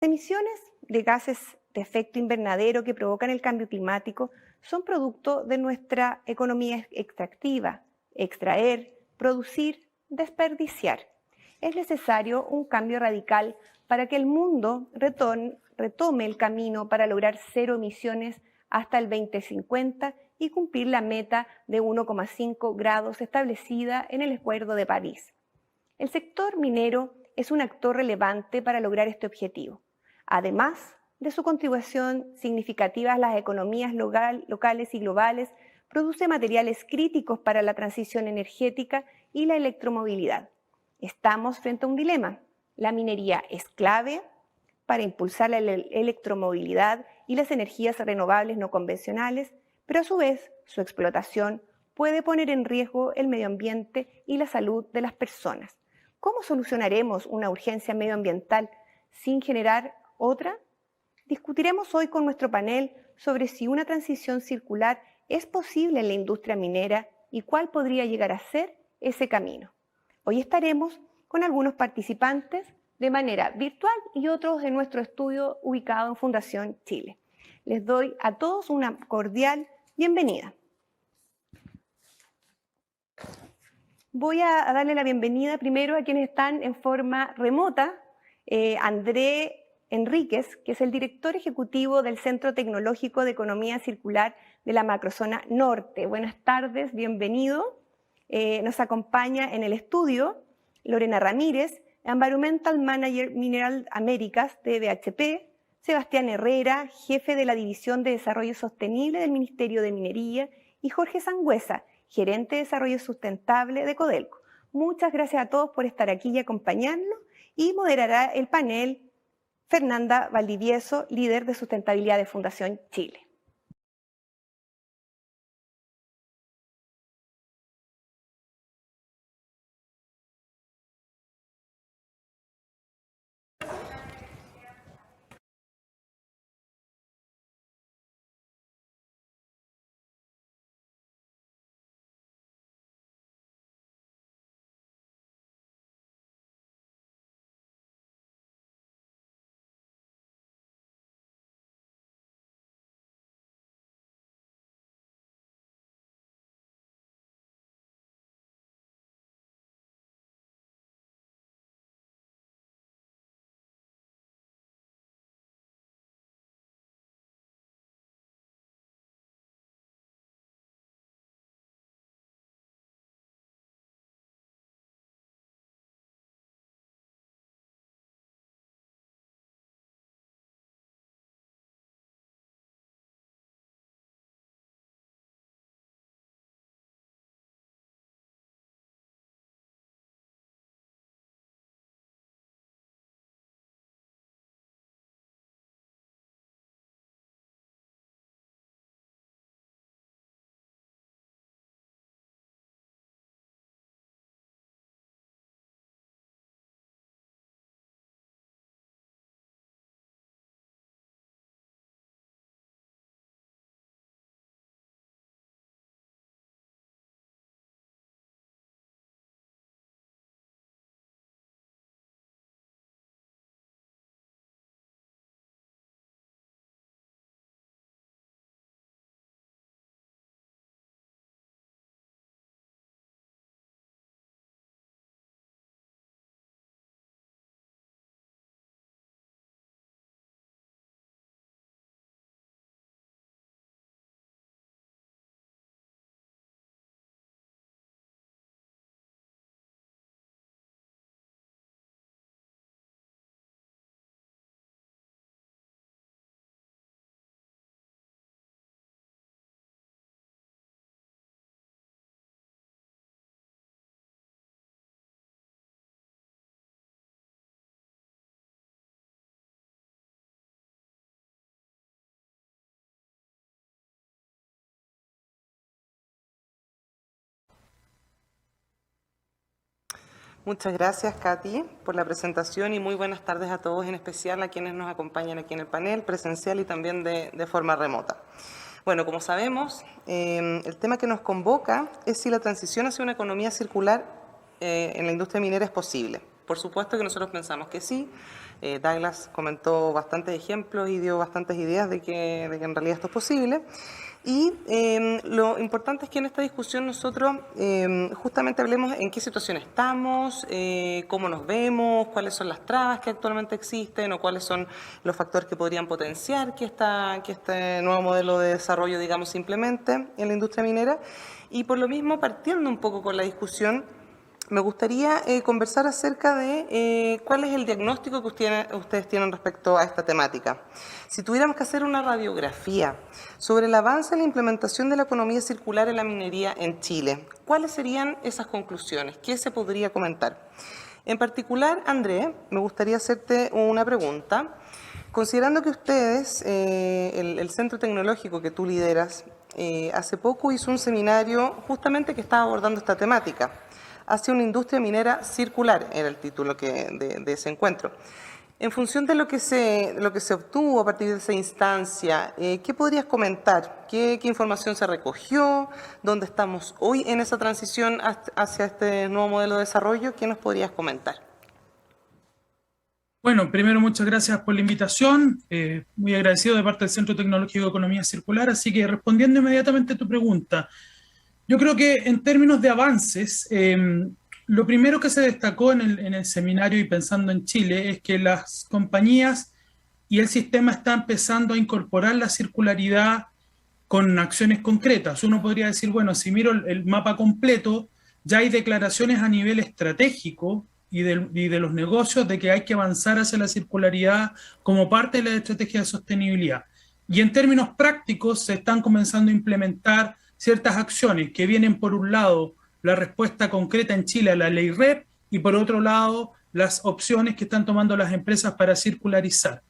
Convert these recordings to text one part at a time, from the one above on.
Emisiones de gases de efecto invernadero que provocan el cambio climático son producto de nuestra economía extractiva: extraer, producir, desperdiciar. Es necesario un cambio radical para que el mundo retome el camino para lograr cero emisiones hasta el 2050 y cumplir la meta de 1,5 grados establecida en el Acuerdo de París. El sector minero es un actor relevante para lograr este objetivo, además de su contribución significativa a las economías locales y globales. Produce materiales críticos para la transición energética y la electromovilidad. Estamos frente a un dilema. La minería es clave para impulsar la electromovilidad y las energías renovables no convencionales, pero a su vez su explotación puede poner en riesgo el medio ambiente y la salud de las personas. ¿Cómo solucionaremos una urgencia medioambiental sin generar otra? Discutiremos hoy con nuestro panel sobre si una transición circular es posible en la industria minera y cuál podría llegar a ser ese camino. Hoy estaremos con algunos participantes de manera virtual y otros en nuestro estudio ubicado en Fundación Chile. Les doy a todos una cordial bienvenida. Voy a darle la bienvenida primero a quienes están en forma remota. André Enríquez, que es el director ejecutivo del Centro Tecnológico de Economía Circular de la Macrozona Norte. Buenas tardes, bienvenido. Nos acompaña en el estudio Lorena Ramírez, Environmental Manager Mineral Américas de BHP, Sebastián Herrera, jefe de la División de Desarrollo Sostenible del Ministerio de Minería, y Jorge Sangüesa, gerente de Desarrollo Sustentable de Codelco. Muchas gracias a todos por estar aquí y acompañarnos, y moderará el panel Fernanda Valdivieso, líder de sustentabilidad de Fundación Chile. Muchas gracias, Katy, por la presentación, y muy buenas tardes a todos, en especial a quienes nos acompañan aquí en el panel presencial y también de forma remota. Bueno, como sabemos, el tema que nos convoca es si la transición hacia una economía circular en la industria minera es posible. Por supuesto que nosotros pensamos que sí. Douglas comentó bastantes ejemplos y dio bastantes ideas de que en realidad esto es posible. Y lo importante es que en esta discusión nosotros justamente hablemos en qué situación estamos, cómo nos vemos, cuáles son las trabas que actualmente existen o cuáles son los factores que podrían potenciar que este nuevo modelo de desarrollo, digamos, se implemente en la industria minera. Y por lo mismo, partiendo un poco con la discusión, me gustaría conversar acerca de cuál es el diagnóstico que ustedes tienen respecto a esta temática. Si tuviéramos que hacer una radiografía sobre el avance en la implementación de la economía circular en la minería en Chile, ¿cuáles serían esas conclusiones? ¿Qué se podría comentar? En particular, André, me gustaría hacerte una pregunta. Considerando que ustedes, el centro tecnológico que tú lideras, hace poco hizo un seminario justamente que estaba abordando esta temática, hacia una industria minera circular, era el título de ese encuentro. En función de lo que se obtuvo a partir de esa instancia, ¿qué podrías comentar? ¿Qué información se recogió? ¿Dónde estamos hoy en esa transición hacia este nuevo modelo de desarrollo? ¿Qué nos podrías comentar? Bueno, primero muchas gracias por la invitación, muy agradecido de parte del Centro Tecnológico de Economía Circular, así que respondiendo inmediatamente a tu pregunta, yo creo que en términos de avances, lo primero que se destacó en el seminario y pensando en Chile es que las compañías y el sistema están empezando a incorporar la circularidad con acciones concretas. Uno podría decir, bueno, si miro el mapa completo, ya hay declaraciones a nivel estratégico y de los negocios de que hay que avanzar hacia la circularidad como parte de la estrategia de sostenibilidad. Y en términos prácticos se están comenzando a implementar ciertas acciones que vienen por un lado la respuesta concreta en Chile a la ley REP y por otro lado las opciones que están tomando las empresas para circularizar.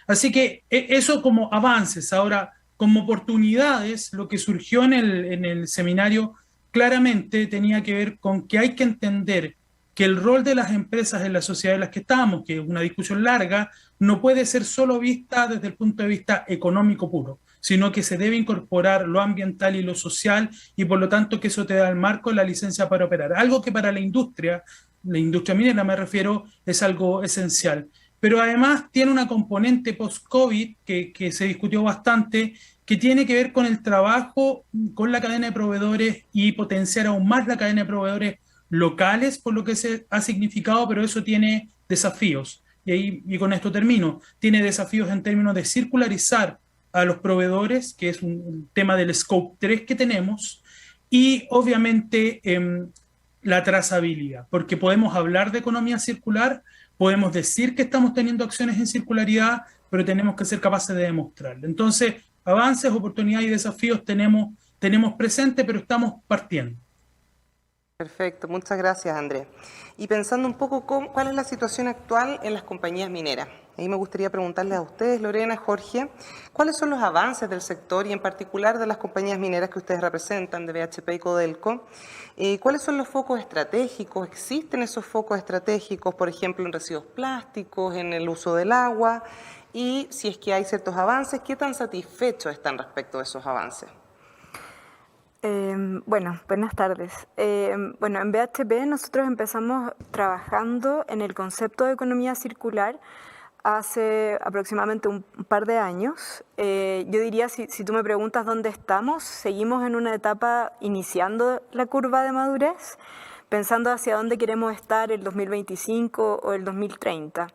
Así que eso como avances. Ahora, como oportunidades, lo que surgió en el seminario claramente tenía que ver con que hay que entender que el rol de las empresas en la sociedad en la que estamos, que es una discusión larga, no puede ser solo vista desde el punto de vista económico puro, sino que se debe incorporar lo ambiental y lo social y por lo tanto que eso te da el marco de la licencia para operar. Algo que para la industria minera me refiero, es algo esencial. Pero además tiene una componente post-COVID que se discutió bastante, que tiene que ver con el trabajo con la cadena de proveedores y potenciar aún más la cadena de proveedores locales, por lo que se ha significado, pero eso tiene desafíos. Y con esto termino. Tiene desafíos en términos de circularizar a los proveedores, que es un tema del Scope 3 que tenemos, y obviamente la trazabilidad, porque podemos hablar de economía circular, podemos decir que estamos teniendo acciones en circularidad, pero tenemos que ser capaces de demostrarlo. Entonces, avances, oportunidades y desafíos tenemos presente, pero estamos partiendo. Perfecto, muchas gracias, Andrés. Y pensando un poco cuál es la situación actual en las compañías mineras. Ahí me gustaría preguntarles a ustedes, Lorena, Jorge, ¿cuáles son los avances del sector y en particular de las compañías mineras que ustedes representan, de BHP y Codelco? ¿Cuáles son los focos estratégicos? ¿Existen esos focos estratégicos, por ejemplo, en residuos plásticos, en el uso del agua? Y si es que hay ciertos avances, ¿qué tan satisfechos están respecto de esos avances? Bueno, buenas tardes. Bueno, en BHP nosotros empezamos trabajando en el concepto de economía circular hace aproximadamente un par de años. Yo diría, si tú me preguntas dónde estamos, seguimos en una etapa iniciando la curva de madurez, pensando hacia dónde queremos estar el 2025 o el 2030.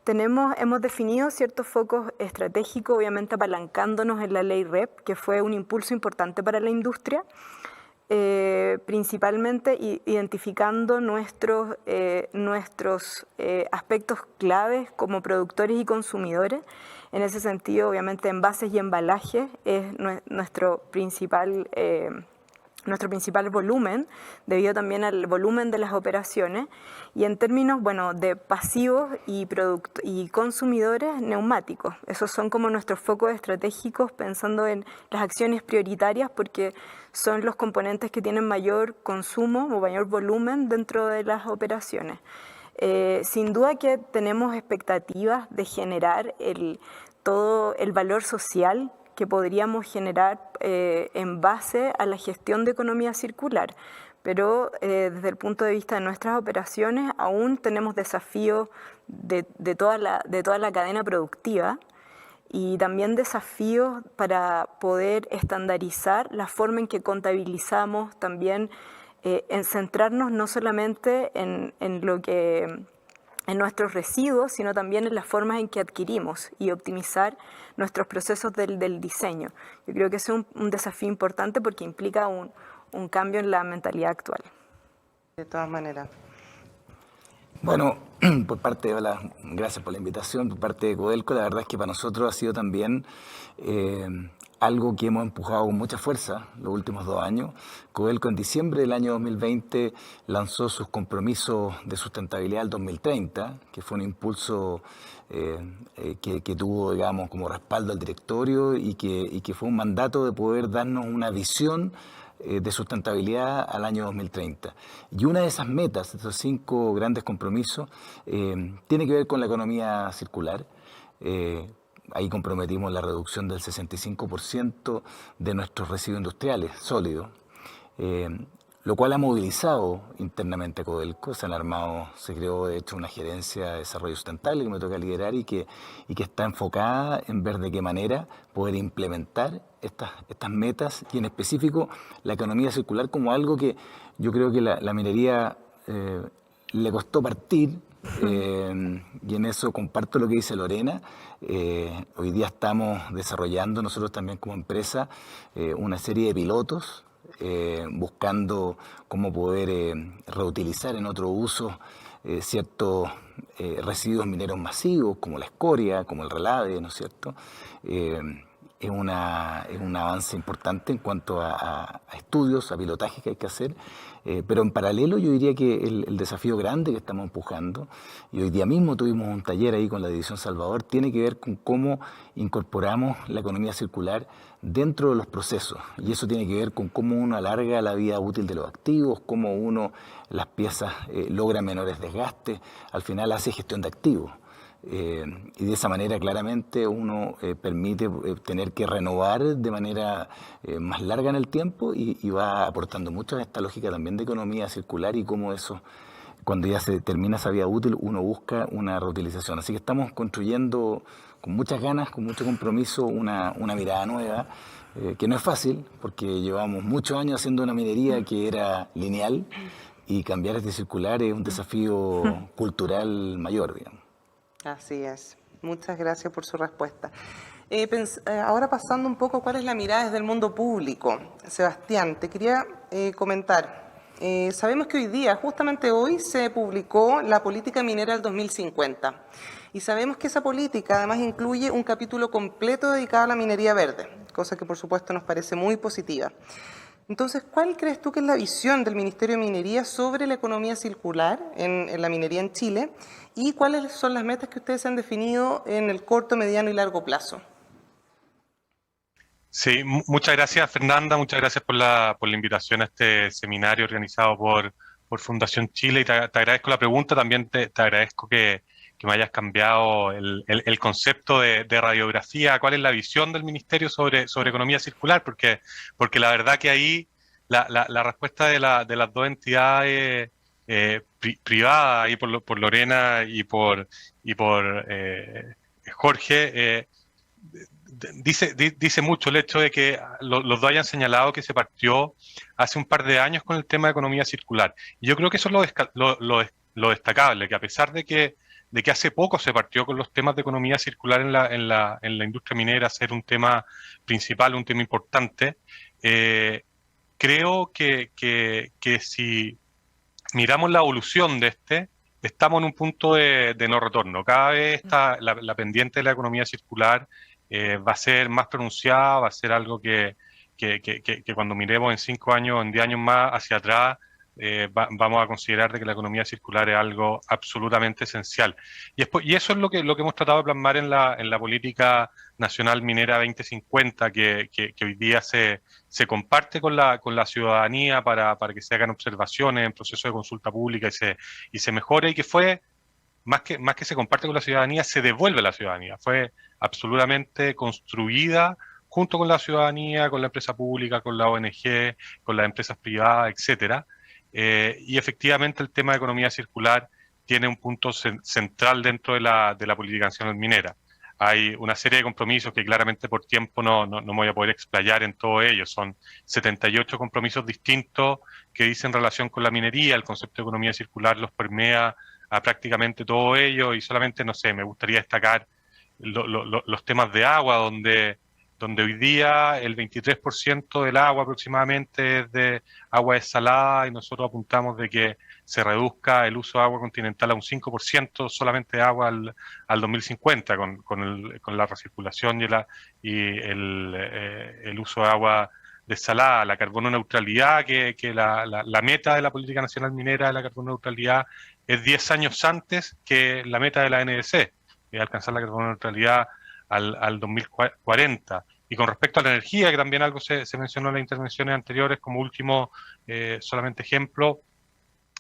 Hemos definido ciertos focos estratégicos, obviamente apalancándonos en la ley REP, que fue un impulso importante para la industria, principalmente identificando nuestros aspectos claves como productores y consumidores. En ese sentido, obviamente, envases y embalajes es nuestro principal volumen, debido también al volumen de las operaciones, y en términos, bueno, de pasivos y consumidores, neumáticos. Esos son como nuestros focos estratégicos, pensando en las acciones prioritarias, porque son los componentes que tienen mayor consumo o mayor volumen dentro de las operaciones. Sin duda que tenemos expectativas de generar todo el valor social que podríamos generar en base a la gestión de economía circular. pero desde el punto de vista de nuestras operaciones aún tenemos desafíos de toda la cadena productiva y también desafíos para poder estandarizar la forma en que contabilizamos, también en centrarnos no solamente en nuestros residuos, sino también en las formas en que adquirimos y optimizar nuestros procesos del diseño. Yo creo que ese es un desafío importante porque implica un cambio en la mentalidad actual. De todas maneras. Bueno, por parte de gracias por la invitación, por parte de Codelco, la verdad es que para nosotros ha sido también algo que hemos empujado con mucha fuerza los últimos 2 años. Codelco en diciembre del año 2020 lanzó sus compromisos de sustentabilidad al 2030, que fue un impulso que tuvo, digamos, como respaldo al directorio y que fue un mandato de poder darnos una visión de sustentabilidad al año 2030. Y una de esas metas, de esos 5 grandes compromisos, tiene que ver con la economía circular. Ahí comprometimos la reducción del 65% de nuestros residuos industriales sólidos, lo cual ha movilizado internamente a Codelco. Se creó de hecho una gerencia de desarrollo sustentable que me toca liderar y que está enfocada en ver de qué manera poder implementar estas metas y en específico la economía circular como algo que yo creo que la minería le costó partir. Y en eso comparto lo que dice Lorena. Hoy día estamos desarrollando nosotros también como empresa una serie de pilotos buscando cómo poder reutilizar en otro uso ciertos residuos mineros masivos como la escoria, como el relave, ¿no es cierto? Es un avance importante en cuanto a estudios, a pilotajes que hay que hacer, pero en paralelo yo diría que el desafío grande que estamos empujando, y hoy día mismo tuvimos un taller ahí con la División Salvador, tiene que ver con cómo incorporamos la economía circular dentro de los procesos, y eso tiene que ver con cómo uno alarga la vida útil de los activos, cómo uno las piezas logra menores desgastes, al final hace gestión de activos. Y de esa manera claramente uno permite tener que renovar de manera más larga en el tiempo y va aportando mucho a esta lógica también de economía circular y cómo eso, cuando ya se termina esa vida útil, uno busca una reutilización. Así que estamos construyendo con muchas ganas, con mucho compromiso, una mirada nueva, que no es fácil porque llevamos muchos años haciendo una minería que era lineal y cambiar este circular es un desafío cultural mayor, digamos. Así es. Muchas gracias por su respuesta. Ahora pasando un poco cuál es la mirada desde el mundo público. Sebastián, te quería comentar. Sabemos que hoy día, justamente hoy, se publicó la política minera del 2050. Y sabemos que esa política además incluye un capítulo completo dedicado a la minería verde, cosa que por supuesto nos parece muy positiva. Entonces, ¿cuál crees tú que es la visión del Ministerio de Minería sobre la economía circular en la minería en Chile? ¿Y cuáles son las metas que ustedes han definido en el corto, mediano y largo plazo? Sí, muchas gracias Fernanda, muchas gracias por la invitación a este seminario organizado por Fundación Chile y te agradezco la pregunta, también te agradezco que me hayas cambiado el concepto de radiografía. ¿Cuál es la visión del Ministerio sobre economía circular? Porque la verdad que ahí la respuesta de las dos entidades privadas, ahí por Lorena y por Jorge, dice mucho el hecho de que los dos hayan señalado que se partió hace un par de años con el tema de economía circular. Y yo creo que eso es lo destacable, que a pesar de que hace poco se partió con los temas de economía circular en la industria minera, ser un tema principal, un tema importante, creo que si miramos la evolución de estamos en un punto de no retorno. Cada vez la pendiente de la economía circular va a ser más pronunciada, va a ser algo que cuando miremos en 5 años, en 10 años más hacia atrás, vamos a considerar de que la economía circular es algo absolutamente esencial. Y eso es lo que hemos tratado de plasmar en la política nacional minera 2050, que hoy día se comparte con la ciudadanía para que se hagan observaciones en proceso de consulta pública y se mejore, y que fue más que se comparte con la ciudadanía, se devuelve a la ciudadanía. Fue absolutamente construida junto con la ciudadanía, con la empresa pública, con la ONG, con las empresas privadas, etcétera. y efectivamente el tema de economía circular tiene un punto central dentro de la política nacional minera. Hay una serie de compromisos que claramente por tiempo no me voy a poder explayar en todo ello. Son 78 compromisos distintos que dicen relación con la minería. El concepto de economía circular los permea a prácticamente todo ello, y solamente, no sé, me gustaría destacar los temas de agua, donde hoy día el 23% del agua aproximadamente es de agua desalada, y nosotros apuntamos de que se reduzca el uso de agua continental a un 5% solamente de agua al 2050, con la recirculación y el uso de agua desalada. La carbono neutralidad, que la meta de la Política Nacional Minera de la carbono neutralidad es 10 años antes que la meta de la NDC, alcanzar la carbono neutralidad al 2040. Y con respecto a la energía, que también algo se mencionó en las intervenciones anteriores, como último solamente ejemplo,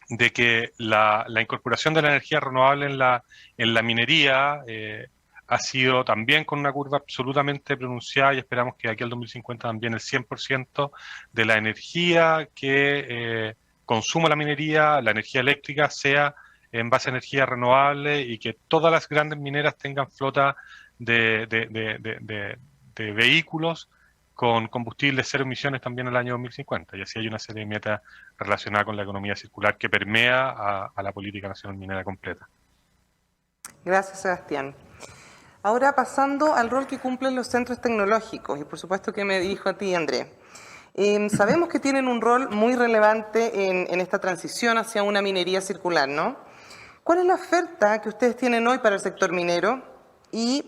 de que la incorporación de la energía renovable en la minería ha sido también con una curva absolutamente pronunciada, y esperamos que de aquí al 2050 también el 100% de la energía que consuma la minería, la energía eléctrica, sea en base a energía renovable, y que todas las grandes mineras tengan flota de vehículos con combustibles cero emisiones también en el año 2050. Y así hay una serie de metas relacionadas con la economía circular que permea a la política nacional minera completa. Gracias, Sebastián. Ahora pasando al rol que cumplen los centros tecnológicos, y por supuesto que me dirijo a ti, André. Sabemos que tienen un rol muy relevante en esta transición hacia una minería circular, ¿no? ¿Cuál es la oferta que ustedes tienen hoy para el sector minero y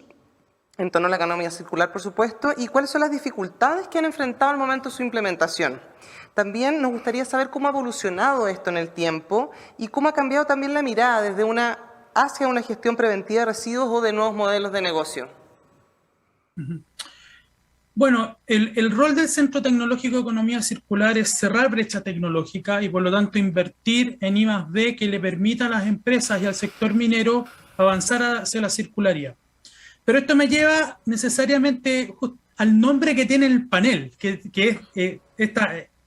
en torno a la economía circular, por supuesto, y cuáles son las dificultades que han enfrentado al momento de su implementación? También nos gustaría saber cómo ha evolucionado esto en el tiempo y cómo ha cambiado también la mirada desde hacia una gestión preventiva de residuos o de nuevos modelos de negocio. Bueno, el rol del Centro Tecnológico de Economía Circular es cerrar brecha tecnológica y por lo tanto invertir en I+D que le permita a las empresas y al sector minero avanzar hacia la circularidad. Pero esto me lleva necesariamente al nombre que tiene el panel, que es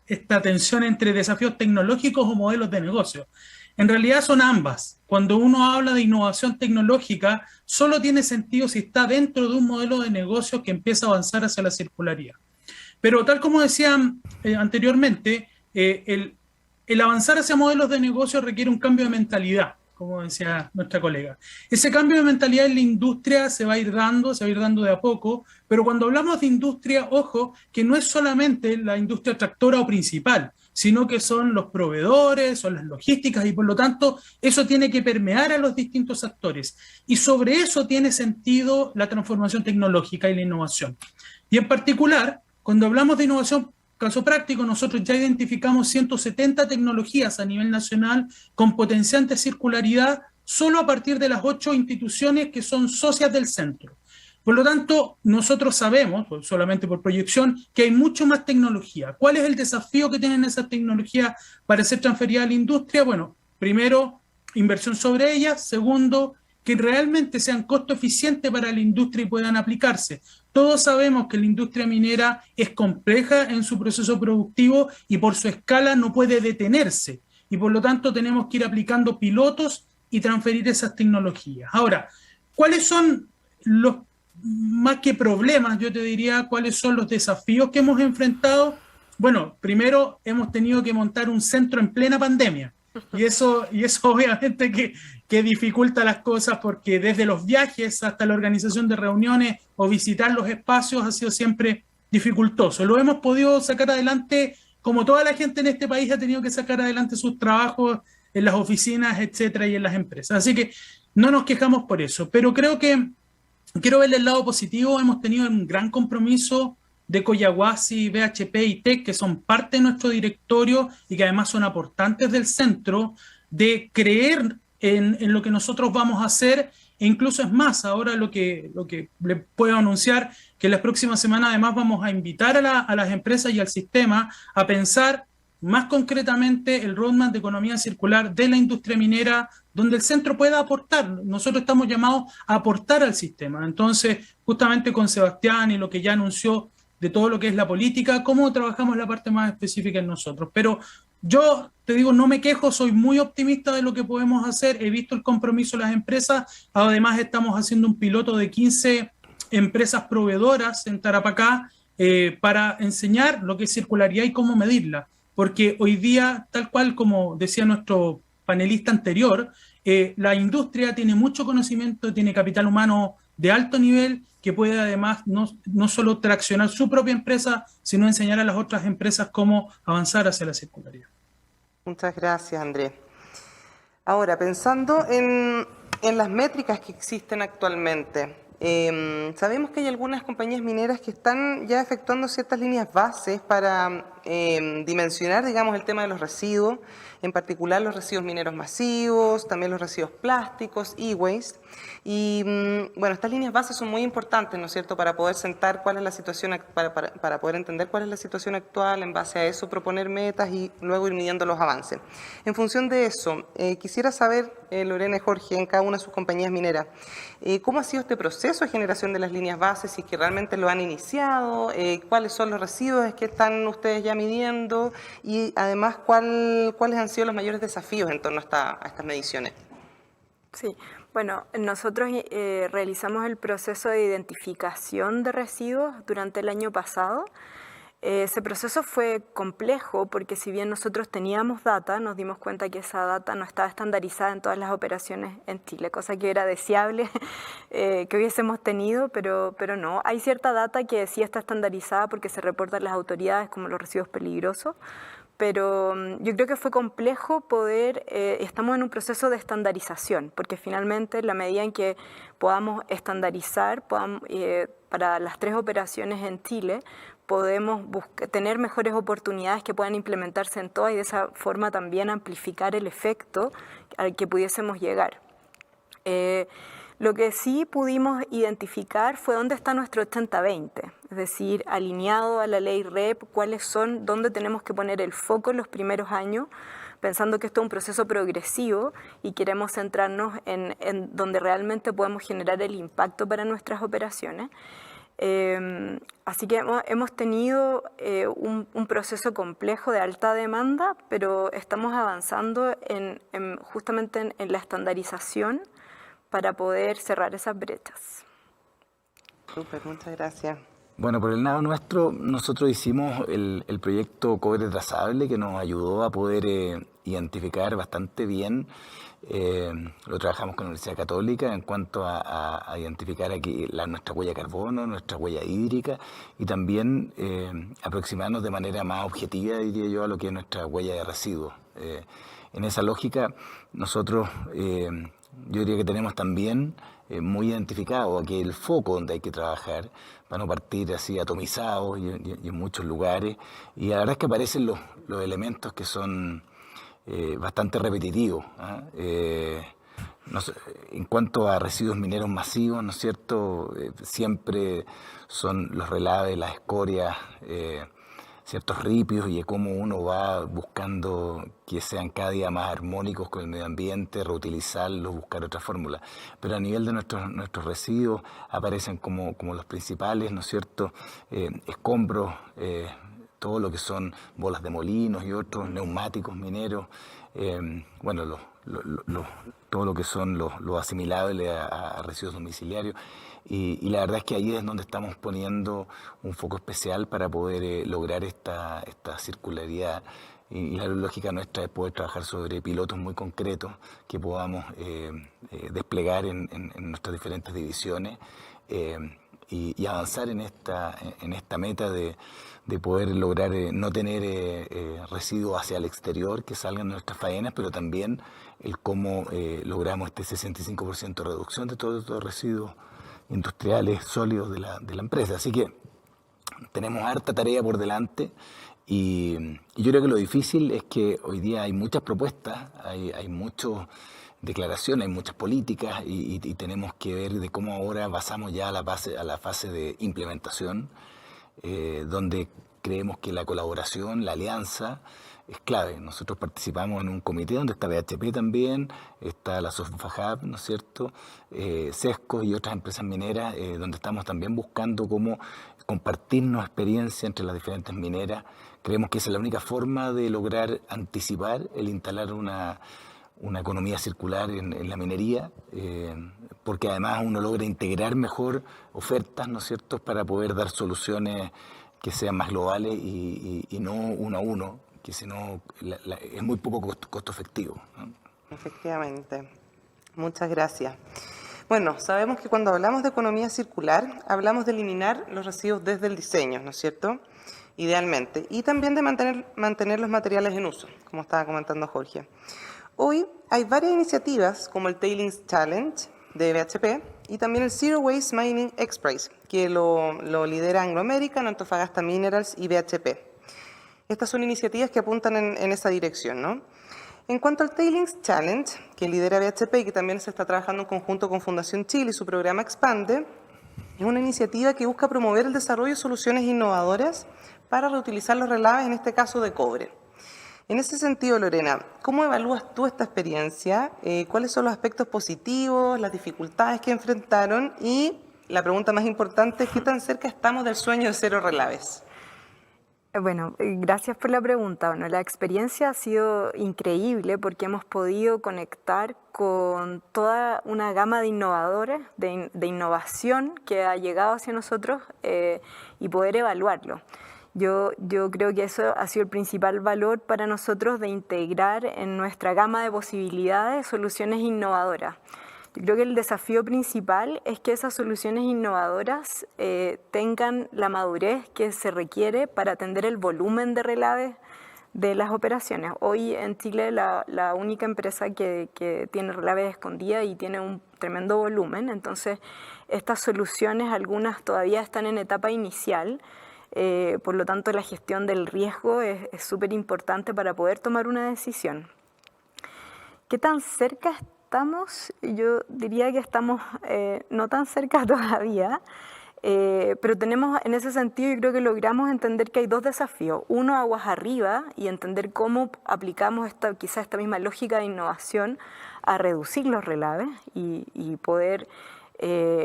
esta tensión entre desafíos tecnológicos o modelos de negocio. En realidad son ambas. Cuando uno habla de innovación tecnológica, solo tiene sentido si está dentro de un modelo de negocio que empieza a avanzar hacia la circularidad. Pero tal como decía anteriormente, el avanzar hacia modelos de negocio requiere un cambio de mentalidad, como decía nuestra colega. Ese cambio de mentalidad en la industria se va a ir dando de a poco, pero cuando hablamos de industria, ojo, que no es solamente la industria tractora o principal, sino que son los proveedores, son las logísticas, y por lo tanto eso tiene que permear a los distintos actores. Y sobre eso tiene sentido la transformación tecnológica y la innovación. Y en particular, cuando hablamos de innovación, caso práctico, nosotros ya identificamos 170 tecnologías a nivel nacional con potencial de circularidad solo a partir de las 8 instituciones que son socias del centro. Por lo tanto, nosotros sabemos, solamente por proyección, que hay mucho más tecnología. ¿Cuál es el desafío que tienen esas tecnologías para ser transferidas a la industria? Bueno, primero, inversión sobre ellas. Segundo, que realmente sean costo eficientes para la industria y puedan aplicarse. Todos sabemos que la industria minera es compleja en su proceso productivo y por su escala no puede detenerse. Y por lo tanto tenemos que ir aplicando pilotos y transferir esas tecnologías. Ahora, ¿cuáles son los, más que problemas, yo te diría, cuáles son los desafíos que hemos enfrentado? Bueno, primero hemos tenido que montar un centro en plena pandemia. Y eso obviamente que dificulta las cosas, porque desde los viajes hasta la organización de reuniones o visitar los espacios ha sido siempre dificultoso. Lo hemos podido sacar adelante, como toda la gente en este país ha tenido que sacar adelante sus trabajos en las oficinas, etcétera, y en las empresas. Así que no nos quejamos por eso, pero creo que quiero verle el lado positivo. Hemos tenido un gran compromiso de Collahuasi, BHP y TEC, que son parte de nuestro directorio y que además son aportantes del centro, de creer en lo que nosotros vamos a hacer. E incluso es más, ahora lo que le puedo anunciar, que las próximas semanas además vamos a invitar a las empresas y al sistema a pensar más concretamente el roadmap de economía circular de la industria minera, donde el centro pueda aportar. Nosotros estamos llamados a aportar al sistema. Entonces, justamente con Sebastián y lo que ya anunció de todo lo que es la política, cómo trabajamos la parte más específica en nosotros. Pero Yo te digo, no me quejo, soy muy optimista de lo que podemos hacer, he visto el compromiso de las empresas, además estamos haciendo un piloto de 15 empresas proveedoras en Tarapacá para enseñar lo que es circularidad y cómo medirla, porque hoy día, tal cual como decía nuestro panelista anterior, la industria tiene mucho conocimiento, tiene capital humano de alto nivel que puede además no solo traccionar su propia empresa, sino enseñar a las otras empresas cómo avanzar hacia la circularidad. Muchas gracias, Andrés. Ahora, pensando en las métricas que existen actualmente, sabemos que hay algunas compañías mineras que están ya efectuando ciertas líneas bases para dimensionar, digamos, el tema de los residuos, en particular los residuos mineros masivos, también los residuos plásticos, e-waste. Y bueno, estas líneas bases son muy importantes, ¿no es cierto?, para poder sentar cuál es la situación, para poder entender cuál es la situación actual, en base a eso proponer metas y luego ir midiendo los avances. En función de eso, quisiera saber, Lorena y Jorge, en cada una de sus compañías mineras, ¿cómo ha sido este proceso de generación de las líneas bases? Si es que realmente lo han iniciado, cuáles son los residuos que están ustedes ya midiendo y además cuáles han sido los mayores desafíos en torno a estas mediciones. Sí, bueno, nosotros realizamos el proceso de identificación de residuos durante el año pasado. Ese proceso fue complejo porque si bien nosotros teníamos data, nos dimos cuenta que esa data no estaba estandarizada en todas las operaciones en Chile, cosa que era deseable que hubiésemos tenido, pero no. Hay cierta data que sí está estandarizada porque se reportan las autoridades como los residuos peligrosos, pero yo creo que fue complejo poder, estamos en un proceso de estandarización, porque finalmente en la medida en que podamos estandarizar para las 3 operaciones en Chile, podemos tener mejores oportunidades que puedan implementarse en todas y de esa forma también amplificar el efecto al que pudiésemos llegar. Lo que sí pudimos identificar fue dónde está nuestro 80-20, es decir, alineado a la ley REP, dónde tenemos que poner el foco en los primeros años, pensando que esto es un proceso progresivo y queremos centrarnos en donde realmente podemos generar el impacto para nuestras operaciones. Así que hemos tenido un proceso complejo de alta demanda, pero estamos avanzando justamente en la estandarización para poder cerrar esas brechas. Súper, muchas gracias. Bueno, por el lado nuestro, nosotros hicimos el proyecto Cobre Trazable que nos ayudó a poder identificar bastante bien. Lo trabajamos con la Universidad Católica en cuanto a identificar aquí nuestra huella de carbono, nuestra huella hídrica y también aproximarnos de manera más objetiva, diría yo, a lo que es nuestra huella de residuos. En esa lógica, nosotros yo diría que tenemos también muy identificado aquí el foco donde hay que trabajar para no partir así atomizados y en muchos lugares. Y la verdad es que aparecen los elementos que son bastante repetitivos. En cuanto a residuos mineros masivos, ¿no es cierto? Siempre son los relaves, las escorias, ciertos ripios y de cómo uno va buscando que sean cada día más armónicos con el medio ambiente, reutilizarlos, buscar otras fórmulas. Pero a nivel de nuestros residuos aparecen como los principales, ¿no es cierto? Escombros, todo lo que son bolas de molinos y otros, neumáticos mineros, bueno, todo lo que son los asimilables a residuos domiciliarios. Y la verdad es que ahí es donde estamos poniendo un foco especial para poder lograr esta circularidad. Y la lógica nuestra es poder trabajar sobre pilotos muy concretos que podamos desplegar en nuestras diferentes divisiones y avanzar en esta meta de poder lograr no tener residuos hacia el exterior que salgan de nuestras faenas, pero también el cómo logramos este 65% de reducción de todos estos residuos industriales sólidos de la empresa. Así que tenemos harta tarea por delante y yo creo que lo difícil es que hoy día hay muchas propuestas, hay muchas declaraciones, hay muchas políticas y tenemos que ver de cómo ahora pasamos ya a la fase de implementación, donde creemos que la colaboración, la alianza, es clave. Nosotros participamos en un comité donde está BHP también, está la Sofagap, ¿no es cierto?, Sesco y otras empresas mineras, donde estamos también buscando cómo compartirnos experiencia entre las diferentes mineras. Creemos que esa es la única forma de lograr anticipar el instalar una economía circular en la minería, porque además uno logra integrar mejor ofertas, ¿no es cierto?, para poder dar soluciones que sean más globales y no uno a uno, que si no es muy poco costo efectivo, ¿no? Efectivamente. Muchas gracias. Bueno, sabemos que cuando hablamos de economía circular, hablamos de eliminar los residuos desde el diseño, ¿no es cierto?, idealmente, y también de mantener los materiales en uso, como estaba comentando Jorge. Hoy hay varias iniciativas como el Tailings Challenge de BHP y también el Zero Waste Mining Express, que lo lidera Anglo American, Antofagasta Minerals y BHP. Estas son iniciativas que apuntan en esa dirección, ¿no? En cuanto al Tailings Challenge, que lidera BHP y que también se está trabajando en conjunto con Fundación Chile y su programa Expande, es una iniciativa que busca promover el desarrollo de soluciones innovadoras para reutilizar los relaves, en este caso de cobre. En ese sentido, Lorena, ¿cómo evalúas tú esta experiencia? ¿Cuáles son los aspectos positivos, las dificultades que enfrentaron? Y la pregunta más importante, ¿qué tan cerca estamos del sueño de cero relaves? Bueno, gracias por la pregunta. Bueno, la experiencia ha sido increíble porque hemos podido conectar con toda una gama de innovadores, de innovación que ha llegado hacia nosotros y poder evaluarlo. Yo creo que eso ha sido el principal valor para nosotros de integrar en nuestra gama de posibilidades soluciones innovadoras. Yo creo que el desafío principal es que esas soluciones innovadoras tengan la madurez que se requiere para atender el volumen de relaves de las operaciones. Hoy en Chile la única empresa que tiene relaves escondidas y tiene un tremendo volumen, entonces estas soluciones, algunas todavía están en etapa inicial, por lo tanto la gestión del riesgo es súper importante para poder tomar una decisión. ¿Qué tan cerca estamos? Yo diría que estamos no tan cerca todavía, pero tenemos en ese sentido, yo creo que logramos entender que hay dos desafíos. Uno, aguas arriba, y entender cómo aplicamos quizá esta misma lógica de innovación a reducir los relaves y poder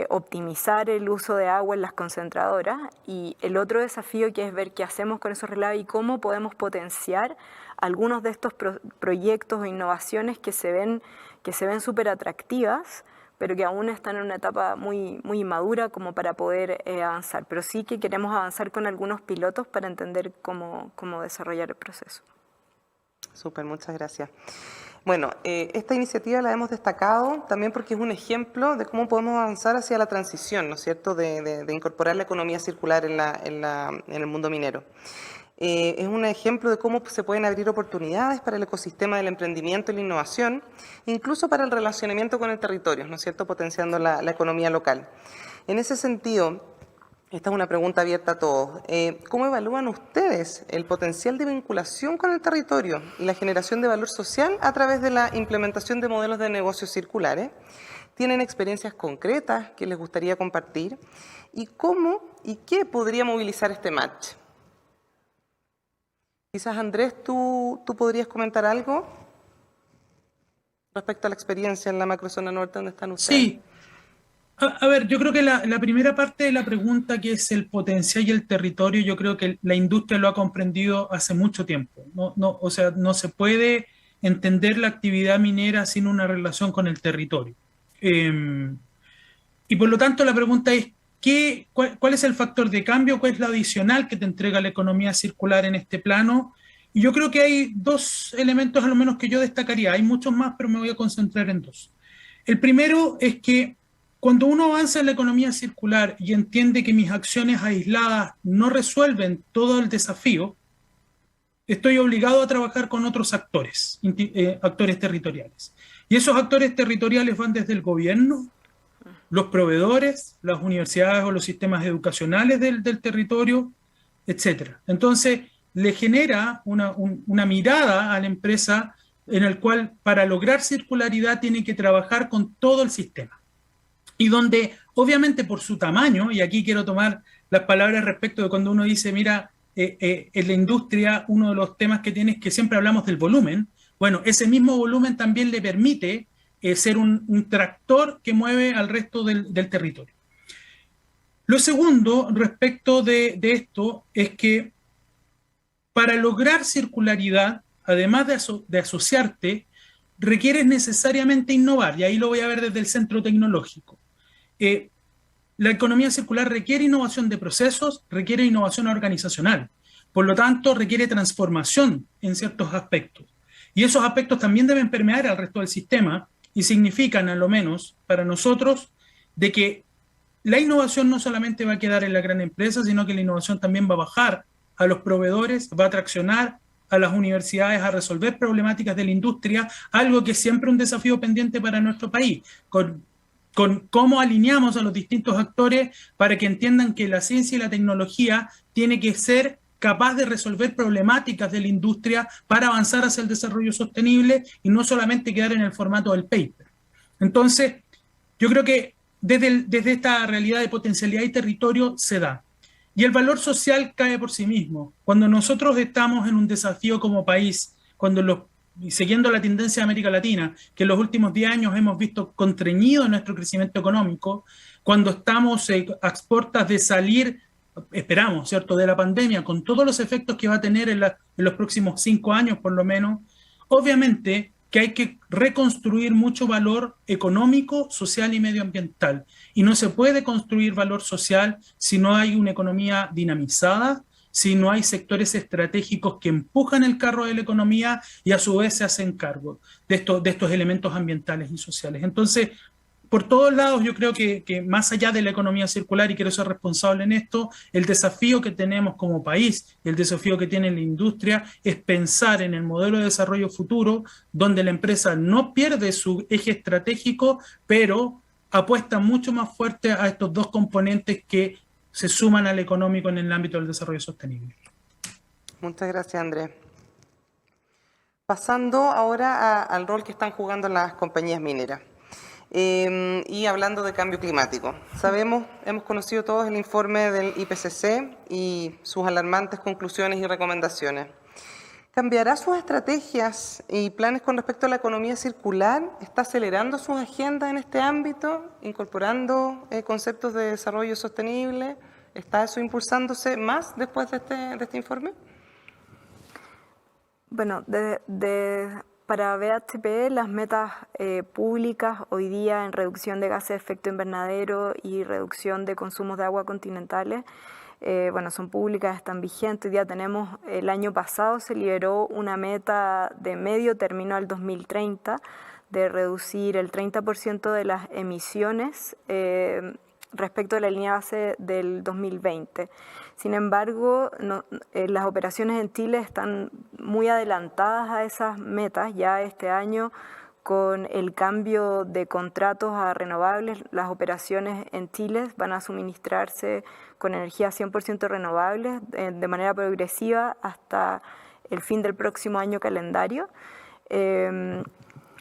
optimizar el uso de agua en las concentradoras. Y el otro desafío, que es ver qué hacemos con esos relaves y cómo podemos potenciar algunos de estos proyectos o innovaciones que se ven súper atractivas, pero que aún están en una etapa muy, muy inmadura como para poder avanzar. Pero sí que queremos avanzar con algunos pilotos para entender cómo desarrollar el proceso. Súper, muchas gracias. Bueno, esta iniciativa la hemos destacado también porque es un ejemplo de cómo podemos avanzar hacia la transición, ¿no es cierto?, de incorporar la economía circular en el mundo minero. Es un ejemplo de cómo se pueden abrir oportunidades para el ecosistema del emprendimiento y la innovación, incluso para el relacionamiento con el territorio, ¿no es cierto?, potenciando la economía local. En ese sentido, esta es una pregunta abierta a todos. ¿Cómo evalúan ustedes el potencial de vinculación con el territorio y la generación de valor social a través de la implementación de modelos de negocios circulares? ¿Tienen experiencias concretas que les gustaría compartir? ¿Y cómo y qué podría movilizar este match? Quizás, Andrés, ¿tú podrías comentar algo respecto a la experiencia en la macrozona norte donde están ustedes? Sí. A ver, yo creo que la primera parte de la pregunta, que es el potencial y el territorio, yo creo que la industria lo ha comprendido hace mucho tiempo. O sea, no se puede entender la actividad minera sin una relación con el territorio. Y por lo tanto la pregunta es, ¿cuál es el factor de cambio? ¿Cuál es lo adicional que te entrega la economía circular en este plano? Y yo creo que hay dos elementos a lo menos que yo destacaría. Hay muchos más, pero me voy a concentrar en dos. El primero es que cuando uno avanza en la economía circular y entiende que mis acciones aisladas no resuelven todo el desafío, estoy obligado a trabajar con otros actores, actores territoriales. Y esos actores territoriales van desde el gobierno, los proveedores, las universidades o los sistemas educacionales del territorio, etc. Entonces, le genera una mirada a la empresa en el cual, para lograr circularidad, tiene que trabajar con todo el sistema. Y donde, obviamente, por su tamaño, y aquí quiero tomar las palabras respecto de cuando uno dice, mira, en la industria uno de los temas que tiene es que siempre hablamos del volumen. Bueno, ese mismo volumen también le permite ser un tractor que mueve al resto del territorio. Lo segundo respecto de esto es que para lograr circularidad, además de asociarte, requieres necesariamente innovar, y ahí lo voy a ver desde el centro tecnológico. La economía circular requiere innovación de procesos, requiere innovación organizacional, por lo tanto requiere transformación en ciertos aspectos. Y esos aspectos también deben permear al resto del sistema y significan, a lo menos para nosotros, de que la innovación no solamente va a quedar en la gran empresa, sino que la innovación también va a bajar a los proveedores, va a traccionar a las universidades a resolver problemáticas de la industria, algo que es siempre un desafío pendiente para nuestro país, con cómo alineamos a los distintos actores para que entiendan que la ciencia y la tecnología tiene que ser capaz de resolver problemáticas de la industria para avanzar hacia el desarrollo sostenible y no solamente quedar en el formato del paper. Entonces, yo creo que desde esta realidad de potencialidad y territorio se da. Y el valor social cae por sí mismo. Cuando nosotros estamos en un desafío como país, siguiendo la tendencia de América Latina, que en los últimos 10 años hemos visto contrañido nuestro crecimiento económico, cuando estamos a puertas de salir, esperamos, ¿cierto?, de la pandemia, con todos los efectos que va a tener en los próximos 5 años por lo menos, obviamente que hay que reconstruir mucho valor económico, social y medioambiental. Y no se puede construir valor social si no hay una economía dinamizada, si no hay sectores estratégicos que empujan el carro de la economía y a su vez se hacen cargo de estos elementos ambientales y sociales. Entonces, por todos lados, yo creo que más allá de la economía circular, y quiero ser responsable en esto, el desafío que tenemos como país, el desafío que tiene la industria, es pensar en el modelo de desarrollo futuro, donde la empresa no pierde su eje estratégico, pero apuesta mucho más fuerte a estos dos componentes que se suman al económico en el ámbito del desarrollo sostenible. Muchas gracias, Andrés. Pasando ahora al rol que están jugando las compañías mineras. Y hablando de cambio climático, hemos conocido todos el informe del IPCC y sus alarmantes conclusiones y recomendaciones. ¿Cambiará sus estrategias y planes con respecto a la economía circular? ¿Está acelerando sus agendas en este ámbito, incorporando conceptos de desarrollo sostenible? ¿Está eso impulsándose más después de este informe? Bueno, para BHP, las metas públicas hoy día en reducción de gases de efecto invernadero y reducción de consumos de agua continentales, son públicas, están vigentes. Hoy día tenemos, el año pasado se liberó una meta de medio término al 2030 de reducir el 30% de las emisiones respecto a la línea base del 2020. Sin embargo, las operaciones en Chile están muy adelantadas a esas metas. Ya este año, con el cambio de contratos a renovables, las operaciones en Chile van a suministrarse con energía 100% renovable de manera progresiva hasta el fin del próximo año calendario.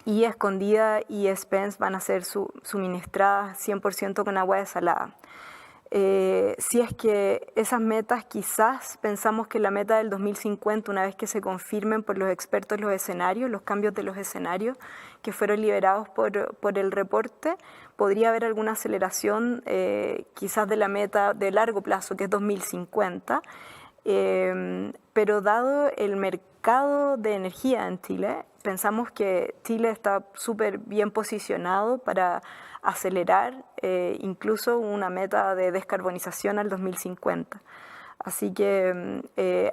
Y Escondida y Spence van a ser suministradas 100% con agua desalada. Si es que esas metas, quizás pensamos que la meta del 2050, una vez que se confirmen por los expertos los escenarios, los cambios de los escenarios que fueron liberados por el reporte, podría haber alguna aceleración quizás de la meta de largo plazo, que es 2050, pero dado el mercado de energía en Chile, pensamos que Chile está súper bien posicionado para acelerar incluso una meta de descarbonización al 2050. Así que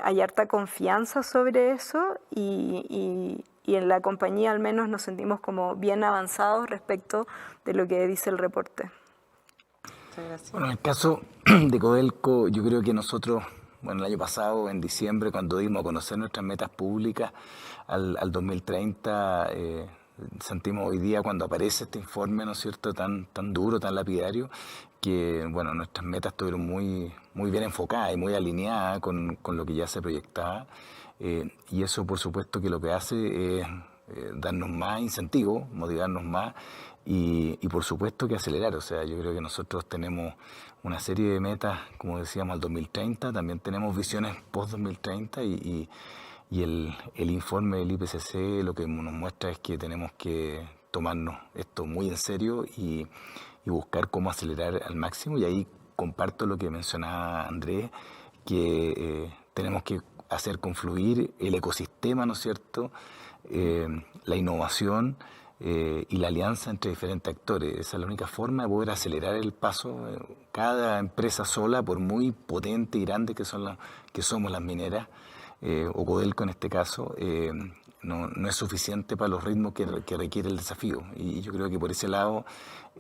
hay harta confianza sobre eso y en la compañía al menos nos sentimos como bien avanzados respecto de lo que dice el reporte. Bueno, en el caso de Codelco, yo creo que nosotros, el año pasado, en diciembre, cuando dimos a conocer nuestras metas públicas al 2030, sentimos hoy día cuando aparece este informe, ¿no es cierto?, tan duro, tan lapidario, que nuestras metas estuvieron muy bien enfocadas y muy alineadas con lo que ya se proyectaba, y eso por supuesto que lo que hace es darnos más incentivos, motivarnos más y por supuesto que acelerar. O sea, yo creo que nosotros tenemos una serie de metas, como decíamos, al 2030, también tenemos visiones post-2030 y el informe del IPCC lo que nos muestra es que tenemos que tomarnos esto muy en serio y buscar cómo acelerar al máximo. Y ahí comparto lo que mencionaba Andrés, que tenemos que hacer confluir el ecosistema, ¿no es cierto?, la innovación y la alianza entre diferentes actores. Esa es la única forma de poder acelerar el paso. Cada empresa sola, por muy potente y grande que somos las mineras, o Codelco en este caso, no es suficiente para los ritmos que requiere el desafío. Y yo creo que por ese lado,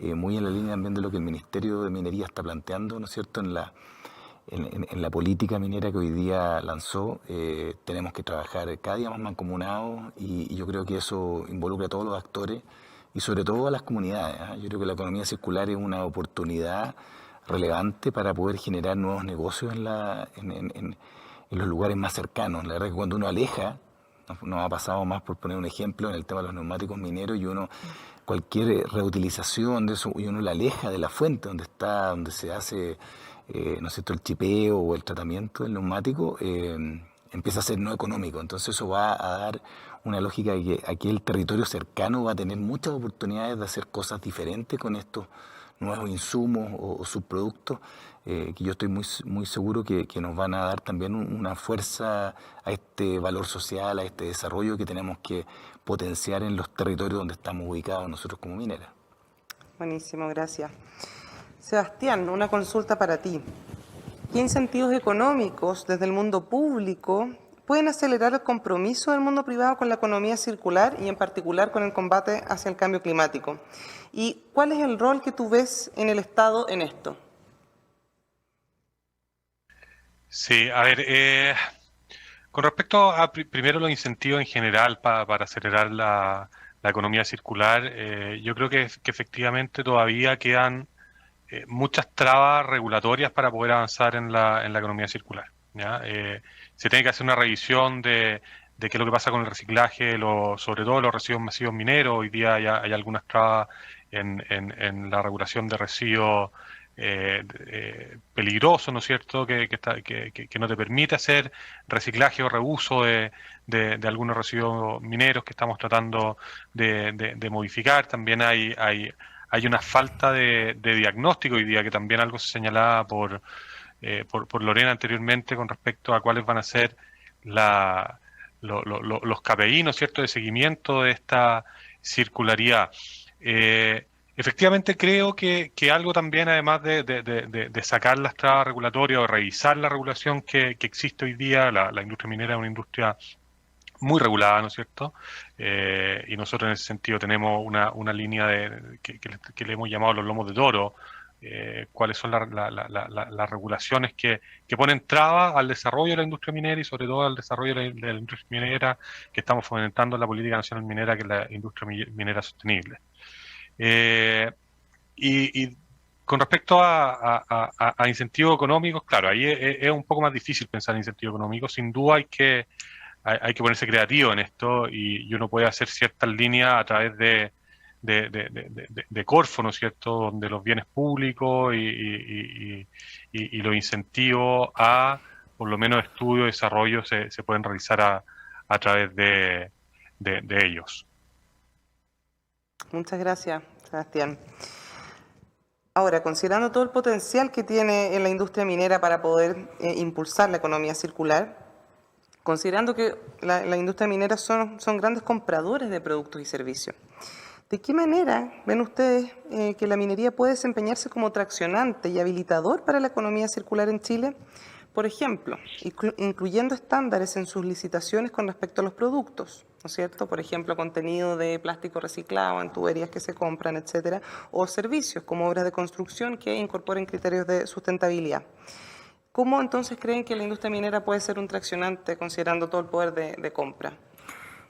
muy en la línea también de lo que el Ministerio de Minería está planteando, ¿no es cierto?, en la política minera que hoy día lanzó, tenemos que trabajar cada día más mancomunados y yo creo que eso involucra a todos los actores y sobre todo a las comunidades. Yo creo que la economía circular es una oportunidad relevante para poder generar nuevos negocios en los lugares más cercanos. La verdad es que cuando uno aleja, nos ha pasado más, por poner un ejemplo, en el tema de los neumáticos mineros, y cualquier reutilización de eso, y uno la aleja de la fuente donde se hace ¿no es cierto?, el chipeo o el tratamiento del neumático, empieza a ser no económico. Entonces eso va a dar una lógica de que aquí el territorio cercano va a tener muchas oportunidades de hacer cosas diferentes con estos nuevos insumos o subproductos, que yo estoy muy seguro que nos van a dar también una fuerza a este valor social, a este desarrollo que tenemos que potenciar en los territorios donde estamos ubicados nosotros como mineras. Buenísimo, gracias. Sebastián, una consulta para ti. ¿Qué incentivos económicos desde el mundo público pueden acelerar el compromiso del mundo privado con la economía circular y en particular con el combate hacia el cambio climático? ¿Y cuál es el rol que tú ves en el Estado en esto? Sí, a ver, con respecto a primero los incentivos en general para acelerar la economía circular, yo creo que efectivamente todavía quedan muchas trabas regulatorias para poder avanzar en la economía circular, ¿ya? Se tiene que hacer una revisión de qué es lo que pasa con el reciclaje, sobre todo los residuos masivos mineros. Hoy día hay algunas trabas en la regulación de residuos peligrosos, ¿no es cierto?, que no te permite hacer reciclaje o reuso de algunos residuos mineros que estamos tratando de modificar. También hay una falta de diagnóstico hoy día, que también algo se señalaba por Lorena anteriormente con respecto a cuáles van a ser los KPI, ¿no es cierto?, de seguimiento de esta circularidad. Efectivamente creo que algo también, además de sacar las trabas regulatorias o revisar la regulación que existe hoy día, la industria minera es una industria muy regulada, ¿no es cierto? Y nosotros en ese sentido tenemos una línea que le hemos llamado los lomos de toro. Cuáles son las regulaciones que ponen trabas al desarrollo de la industria minera y sobre todo al desarrollo de la industria minera que estamos fomentando en la política nacional minera, que es la industria minera sostenible. Y con respecto a incentivos económicos, claro, ahí es un poco más difícil pensar en incentivos económicos. Sin duda hay que ponerse creativo en esto y uno puede hacer ciertas líneas a través de Corfo, ¿no es cierto?, donde los bienes públicos y los incentivos a, por lo menos, estudio y desarrollo se pueden realizar a través de ellos. Muchas gracias, Sebastián. Ahora, considerando todo el potencial que tiene en la industria minera para poder impulsar la economía circular, considerando que la industria minera son grandes compradores de productos y servicios, ¿de qué manera ven ustedes que la minería puede desempeñarse como traccionante y habilitador para la economía circular en Chile? Por ejemplo, incluyendo estándares en sus licitaciones con respecto a los productos, ¿no es cierto? Por ejemplo, contenido de plástico reciclado en tuberías que se compran, etcétera, o servicios como obras de construcción que incorporen criterios de sustentabilidad. ¿Cómo entonces creen que la industria minera puede ser un traccionante considerando todo el poder de compra?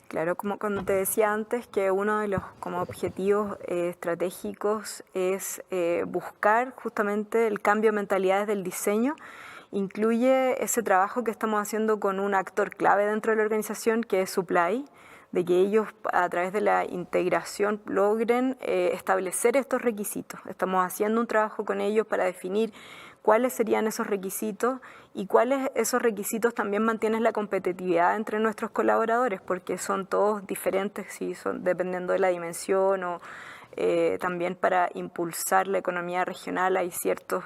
Claro, como cuando te decía antes, que uno de los como objetivos estratégicos es buscar justamente el cambio de mentalidades del diseño. Incluye ese trabajo que estamos haciendo con un actor clave dentro de la organización, que es Supply, de que ellos a través de la integración logren establecer estos requisitos. Estamos haciendo un trabajo con ellos para definir cuáles serían esos requisitos y cuáles esos requisitos también mantienen la competitividad entre nuestros colaboradores, porque son todos diferentes, sí, son dependiendo de la dimensión o también para impulsar la economía regional hay ciertos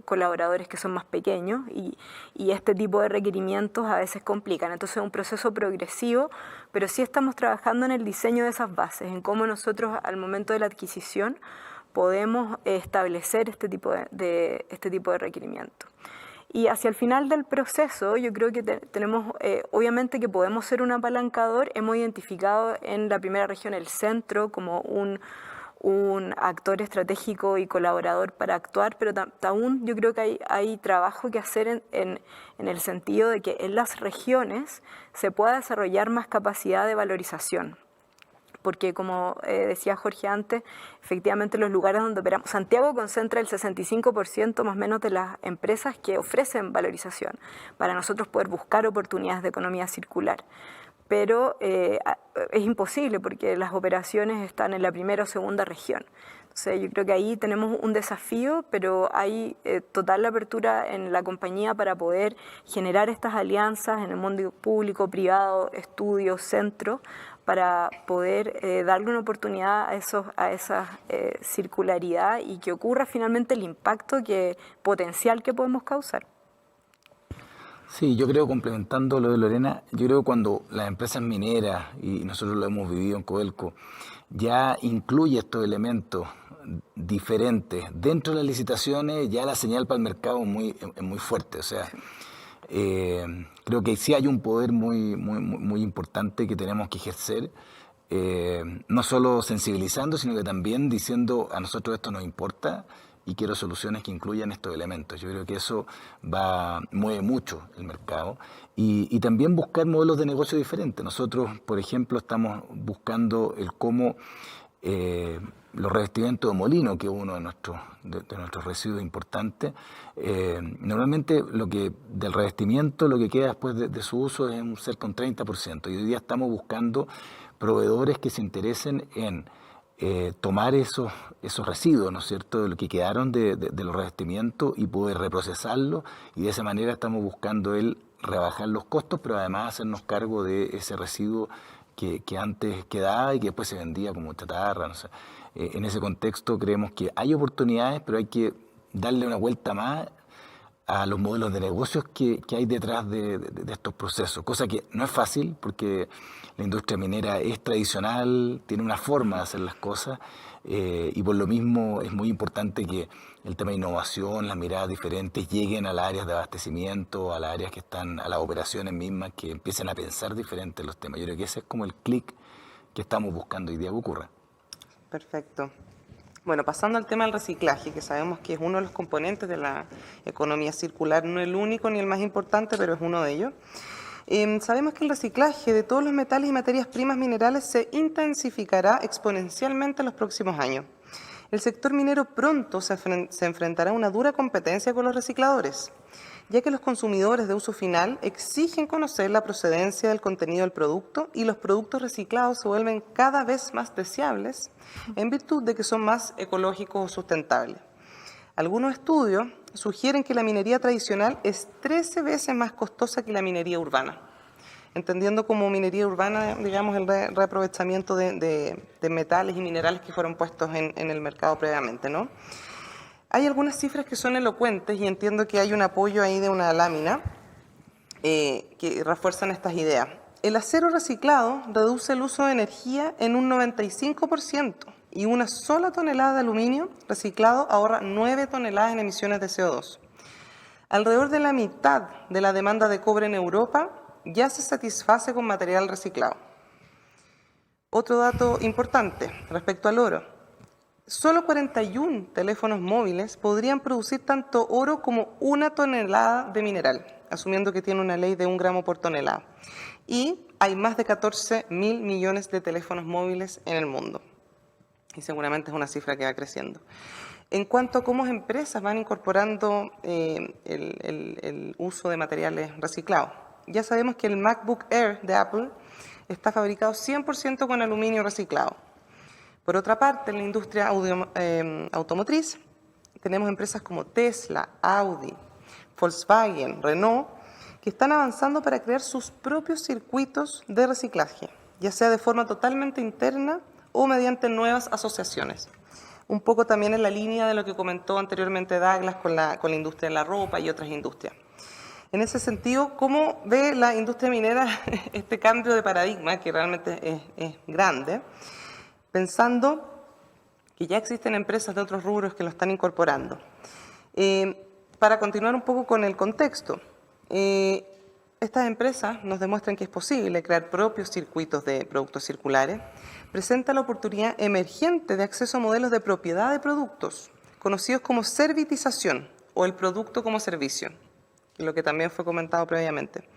colaboradores que son más pequeños y este tipo de requerimientos a veces complican. Entonces es un proceso progresivo, pero sí estamos trabajando en el diseño de esas bases, en cómo nosotros al momento de la adquisición podemos establecer este tipo de requerimientos. Y hacia el final del proceso, yo creo que tenemos, obviamente que podemos ser un apalancador. Hemos identificado en la primera región el centro como un actor estratégico y colaborador para actuar, pero aún yo creo que hay trabajo que hacer en el sentido de que en las regiones se pueda desarrollar más capacidad de valorización. Porque como decía Jorge antes, efectivamente los lugares donde operamos, Santiago concentra el 65% más o menos de las empresas que ofrecen valorización, para nosotros poder buscar oportunidades de economía circular. Pero es imposible porque las operaciones están en la primera o segunda región. Entonces yo creo que ahí tenemos un desafío, pero hay total apertura en la compañía para poder generar estas alianzas en el mundo público, privado, estudios, centros, para poder darle una oportunidad a esa circularidad y que ocurra finalmente el impacto potencial que podemos causar. Sí, yo creo, complementando lo de Lorena, yo creo que cuando las empresas mineras, y nosotros lo hemos vivido en Codelco, ya incluye estos elementos diferentes dentro de las licitaciones, ya la señal para el mercado es muy fuerte. O sea, creo que sí hay un poder muy importante que tenemos que ejercer, no solo sensibilizando, sino que también diciendo a nosotros esto nos importa y quiero soluciones que incluyan estos elementos. Yo creo que eso mueve mucho el mercado y también buscar modelos de negocio diferentes. Nosotros, por ejemplo, estamos buscando el cómo los revestimientos de molino, que es uno de nuestros residuos importantes, normalmente del revestimiento lo que queda después de su uso es cerca de un 30%. Y hoy día estamos buscando proveedores que se interesen en tomar esos residuos, ¿no es cierto?, de lo que quedaron de los revestimientos y poder reprocesarlos, y de esa manera estamos buscando rebajar los costos, pero además hacernos cargo de ese residuo que antes quedaba y que después se vendía como chatarra, no sé. En ese contexto creemos que hay oportunidades, pero hay que darle una vuelta más a los modelos de negocios que hay detrás de estos procesos, cosa que no es fácil porque la industria minera es tradicional, tiene una forma de hacer las cosas y por lo mismo es muy importante que el tema de innovación, las miradas diferentes lleguen a las áreas de abastecimiento, a las áreas que están, a las operaciones mismas, que empiecen a pensar diferentes los temas. Yo creo que ese es como el clic que estamos buscando hoy día que ocurra. Perfecto. Bueno, pasando al tema del reciclaje, que sabemos que es uno de los componentes de la economía circular, no el único ni el más importante, pero es uno de ellos. Sabemos que el reciclaje de todos los metales y materias primas minerales se intensificará exponencialmente en los próximos años. El sector minero pronto se enfrentará a una dura competencia con los recicladores, ya que los consumidores de uso final exigen conocer la procedencia del contenido del producto y los productos reciclados se vuelven cada vez más deseables en virtud de que son más ecológicos o sustentables. Algunos estudios sugieren que la minería tradicional es 13 veces más costosa que la minería urbana, entendiendo como minería urbana, digamos, el reaprovechamiento de metales y minerales que fueron puestos en el mercado previamente, ¿no? Hay algunas cifras que son elocuentes y entiendo que hay un apoyo ahí de una lámina que refuerzan estas ideas. El acero reciclado reduce el uso de energía en un 95% y una sola tonelada de aluminio reciclado ahorra 9 toneladas en emisiones de CO2. Alrededor de la mitad de la demanda de cobre en Europa ya se satisface con material reciclado. Otro dato importante respecto al oro. Solo 41 teléfonos móviles podrían producir tanto oro como 1 tonelada de mineral, asumiendo que tiene una ley de 1 gramo por tonelada. Y hay más de 14.000 millones de teléfonos móviles en el mundo. Y seguramente es una cifra que va creciendo. En cuanto a cómo empresas van incorporando el uso de materiales reciclados. ya sabemos que el MacBook Air de Apple está fabricado 100% con aluminio reciclado. Por otra parte, en la industria automotriz, tenemos empresas como Tesla, Audi, Volkswagen, Renault, que están avanzando para crear sus propios circuitos de reciclaje, ya sea de forma totalmente interna o mediante nuevas asociaciones. Un poco también en la línea de lo que comentó anteriormente Douglas con la industria de la ropa y otras industrias. En ese sentido, ¿cómo ve la industria minera este cambio de paradigma, que realmente es grande, pensando que ya existen empresas de otros rubros que lo están incorporando? Para continuar un poco con el contexto, estas empresas nos demuestran que es posible crear propios circuitos de productos circulares. Presenta la oportunidad emergente de acceso a modelos de propiedad de productos, conocidos como servitización o el producto como servicio, lo que también fue comentado previamente.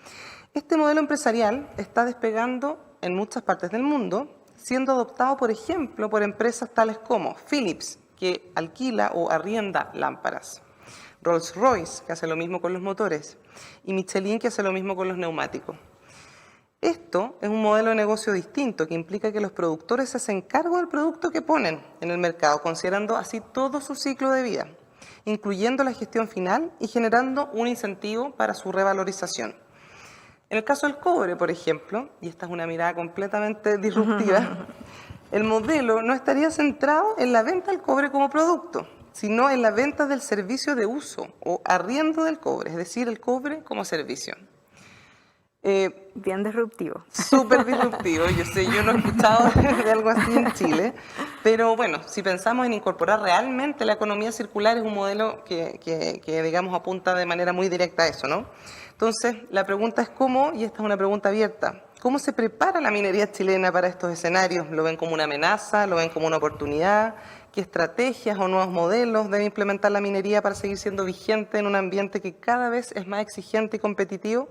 Este modelo empresarial está despegando en muchas partes del mundo, siendo adoptado, por ejemplo, por empresas tales como Philips, que alquila o arrienda lámparas, Rolls-Royce, que hace lo mismo con los motores, y Michelin, que hace lo mismo con los neumáticos. Esto es un modelo de negocio distinto que implica que los productores se hacen cargo del producto que ponen en el mercado, considerando así todo su ciclo de vida, incluyendo la gestión final y generando un incentivo para su revalorización. En el caso del cobre, por ejemplo, y esta es una mirada completamente disruptiva, el modelo no estaría centrado en la venta del cobre como producto, sino en la venta del servicio de uso o arriendo del cobre, es decir, el cobre como servicio. Bien disruptivo. Súper disruptivo, yo sé, yo no he escuchado de algo así en Chile, pero bueno, si pensamos en incorporar realmente la economía circular, es un modelo que digamos, apunta de manera muy directa a eso, ¿no? Entonces, la pregunta es cómo, y esta es una pregunta abierta, ¿cómo se prepara la minería chilena para estos escenarios? ¿Lo ven como una amenaza? ¿Lo ven como una oportunidad? ¿Qué estrategias o nuevos modelos debe implementar la minería para seguir siendo vigente en un ambiente que cada vez es más exigente y competitivo?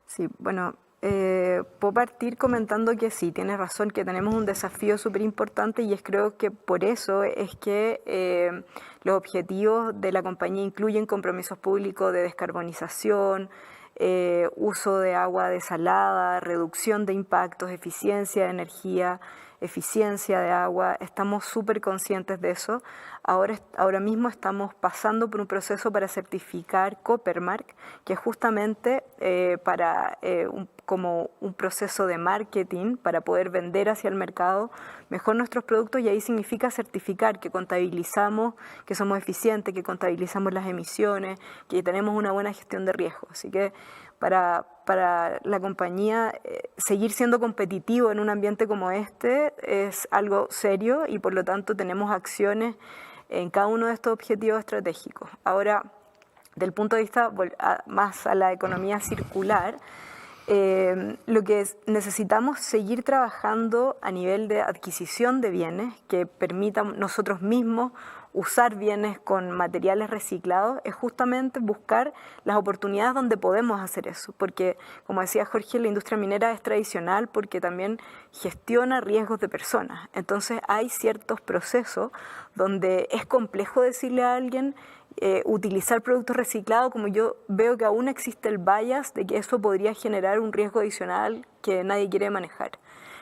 Sí, bueno, puedo partir comentando que sí, tienes razón, que tenemos un desafío súper importante y creo que por eso es que los objetivos de la compañía incluyen compromisos públicos de descarbonización, uso de agua desalada, reducción de impactos, eficiencia de energía, eficiencia de agua. Estamos súper conscientes de eso. Ahora mismo estamos pasando por un proceso para certificar Coppermark, que es justamente como un proceso de marketing para poder vender hacia el mercado mejor nuestros productos, y ahí significa certificar que contabilizamos, que somos eficientes, que contabilizamos las emisiones, que tenemos una buena gestión de riesgo. Así que para la compañía seguir siendo competitivo en un ambiente como este es algo serio y por lo tanto tenemos acciones en cada uno de estos objetivos estratégicos. Ahora, del punto de vista más a la economía circular, lo que necesitamos seguir trabajando a nivel de adquisición de bienes que permitan nosotros mismos usar bienes con materiales reciclados, es justamente buscar las oportunidades donde podemos hacer eso, porque como decía Jorge, la industria minera es tradicional porque también gestiona riesgos de personas. Entonces hay ciertos procesos donde es complejo decirle a alguien utilizar productos reciclados, como yo veo que aún existe el bias de que eso podría generar un riesgo adicional que nadie quiere manejar.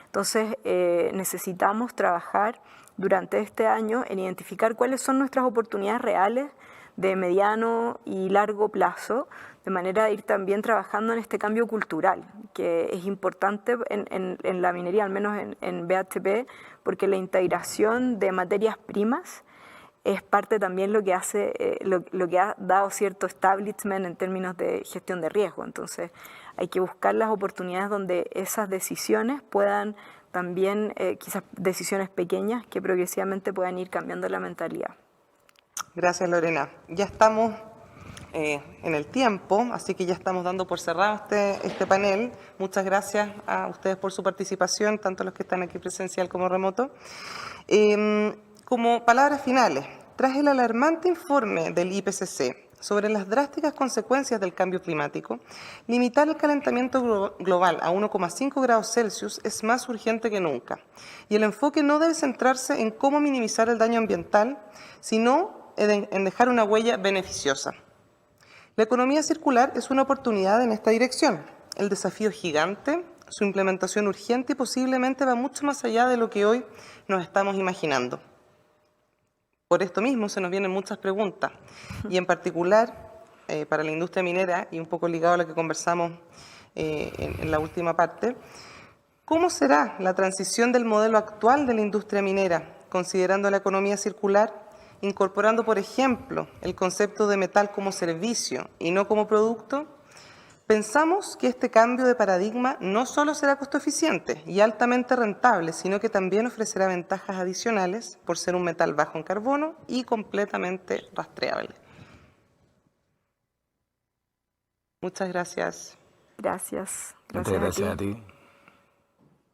Entonces necesitamos trabajar durante este año en identificar cuáles son nuestras oportunidades reales de mediano y largo plazo, de manera de ir también trabajando en este cambio cultural, que es importante en la minería, al menos en BHP, porque la integración de materias primas es parte también lo que hace, lo que ha dado cierto establishment en términos de gestión de riesgo. Entonces hay que buscar las oportunidades donde esas decisiones puedan también, quizás decisiones pequeñas que progresivamente puedan ir cambiando la mentalidad. Gracias, Lorena. Ya estamos en el tiempo, así que ya estamos dando por cerrado este panel. Muchas gracias a ustedes por su participación, tanto los que están aquí presencial como remoto. Como palabras finales, tras el alarmante informe del IPCC sobre las drásticas consecuencias del cambio climático, limitar el calentamiento global a 1,5 grados Celsius es más urgente que nunca. Y el enfoque no debe centrarse en cómo minimizar el daño ambiental, sino en dejar una huella beneficiosa. La economía circular es una oportunidad en esta dirección. El desafío es gigante, su implementación urgente y posiblemente va mucho más allá de lo que hoy nos estamos imaginando. Por esto mismo se nos vienen muchas preguntas y en particular para la industria minera y un poco ligado a lo que conversamos en la última parte, ¿cómo será la transición del modelo actual de la industria minera considerando la economía circular, incorporando por ejemplo el concepto de metal como servicio y no como producto? Pensamos que este cambio de paradigma no solo será costo eficiente y altamente rentable, sino que también ofrecerá ventajas adicionales por ser un metal bajo en carbono y completamente rastreable. Muchas gracias. Gracias. Muchas gracias a ti.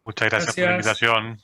Muchas gracias por la invitación.